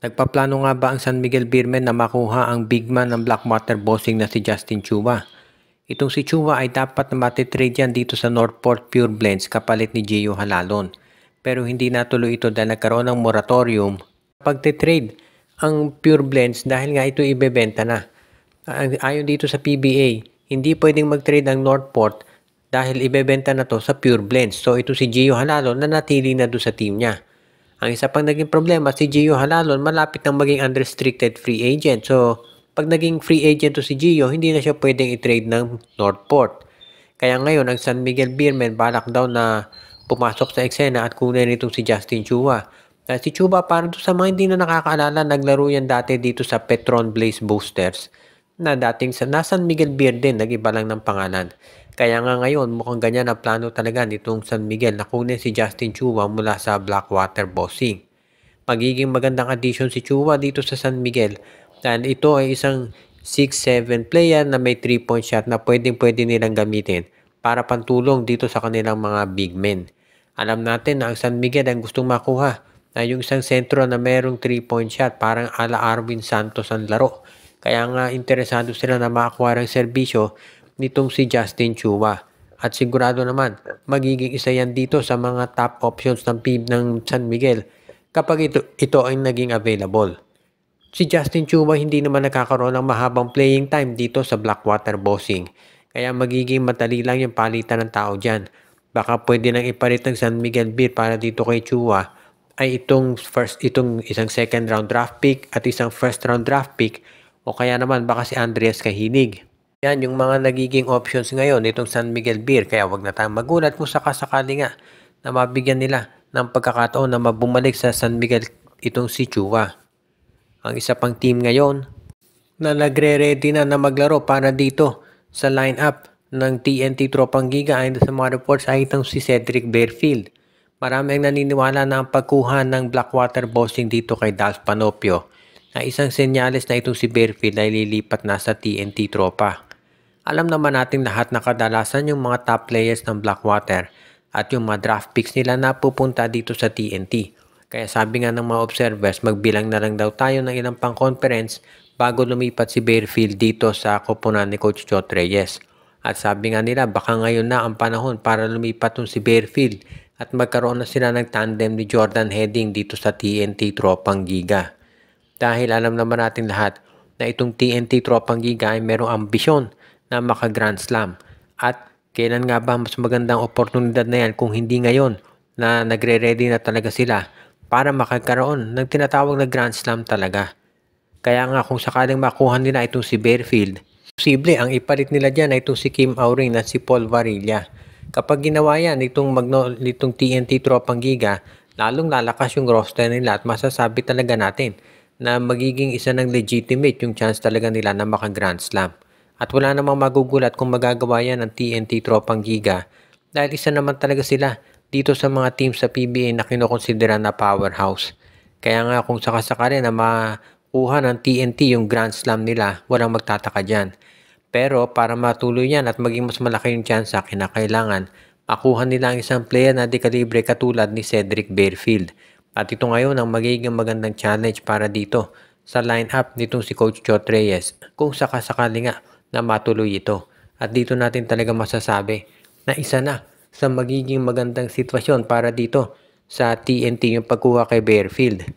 Nagpaplano nga ba ang San Miguel Beermen na makuha ang big man ng Blackwater bossing na si Justin Chua? Itong si Chua ay dapat na matitrade yan dito sa Northport Pure Blends kapalit ni Gio Halalon. Pero hindi natuloy ito dahil nagkaroon ng moratorium pagtitrade ang Pure Blends dahil nga ito ibebenta na. Ayon dito sa PBA, hindi pwedeng mag-trade ang Northport dahil ibebenta na to sa Pure Blends. So ito si Gio Halalon na natili na doon sa team niya. Ang isa pang naging problema, si Gio Halalon malapit nang maging unrestricted free agent. So, pag naging free agent to si Gio, hindi na siya pwedeng i-trade ng Northport. Kaya ngayon, ang San Miguel Beermen balak daw na pumasok sa eksena at kunin itong si Justin Chua. Si Chua, para doon sa mga hindi na nakakaalala, naglaro yan dati dito sa Petron Blaze Boosters na dating sa San Miguel Beer din, nag-iba lang ng pangalan. Kaya nga ngayon, mukhang ganyan ang plano talaga nitong San Miguel na kunin si Justin Chua mula sa Blackwater bossing. Magiging magandang addition si Chua dito sa San Miguel dahil ito ay isang 6'7 player na may 3-point shot na pwedeng-pwede nilang gamitin para pantulong dito sa kanilang mga big men. Alam natin na ang San Miguel ang gustong makuha na yung isang sentro na merong 3-point shot parang ala Arwin Santos ang laro. Kaya nga interesado sila na makakuha ng serbisyo nitong si Justin Chua. At sigurado naman, magiging isa yan dito sa mga top options ng PIB ng San Miguel kapag ito ay naging available. Si Justin Chua hindi naman nakakaroon ng mahabang playing time dito sa Blackwater bossing. Kaya magiging madali lang yung palitan ng tao dyan. Baka pwede nang ipalit ng San Miguel Beer para dito kay Chua ay itong isang second round draft pick at isang first round draft pick o kaya naman baka si Andres Kahinig. Yan yung mga nagiging options ngayon nitong San Miguel Beer. Kaya wag na tayong magulat kung sakasakali nga na mabigyan nila ng pagkakataon na mabumalik sa San Miguel itong si Chua. Ang isa pang team ngayon na nagre-ready na maglaro para dito sa lineup ng TNT Tropang Giga ayon sa mga reports ay itong si Cedric Bearfield. Marami ang naniniwala na ang pagkuha ng Blackwater bossing dito kay Dalf Panopio na isang senyales na itong si Bearfield ay lilipat na sa TNT Tropa. Alam naman natin lahat na kadalasan yung mga top players ng Blackwater at yung mga draft picks nila na pupunta dito sa TNT. Kaya sabi nga ng mga observers, magbilang na lang daw tayo ng ilang pang conference bago lumipat si Bearfield dito sa koponan ni Coach Chot Reyes. At sabi nga nila baka ngayon na ang panahon para lumipat si Bearfield at magkaroon na sila ng tandem ni Jordan Heading dito sa TNT Tropang Giga. Dahil alam naman natin lahat na itong TNT Tropang Giga ay merong ambisyon na maka-Grand Slam. At kailan nga ba mas magandang oportunidad na yan kung hindi ngayon na nagre-ready na talaga sila para makagkaroon ng tinatawag na Grand Slam talaga. Kaya nga kung sakaling makuha nila itong si Bearfield, posible ang ipalit nila dyan ay itong si Kim Auring at si Paul Varilla. Kapag ginawa yan itong TNT Tropang Giga, lalong lalakas yung roster nila at masasabi talaga natin na magiging isa ng legitimate yung chance talaga nila na maka-Grand Slam. At wala namang magugulat kung magagawa yan ng TNT Tropang Giga dahil isa naman talaga sila dito sa mga teams sa PBA na kinukonsidera na powerhouse. Kaya nga kung sakasakali na makuha ng TNT yung Grand Slam nila, walang magtataka dyan. Pero para matuloy yan at maging mas malaki yung chance kinakailangan, makuha nila ang isang player na di kalibre katulad ni Cedric Bearfield. At ito ngayon ang magiging magandang challenge para dito sa lineup nitong si Coach Chot Reyes kung sakasakali nga na matuloy ito. At dito natin talaga masasabi na isa na sa magiging magandang sitwasyon para dito sa TNT yung pagkuha kay Bearfield.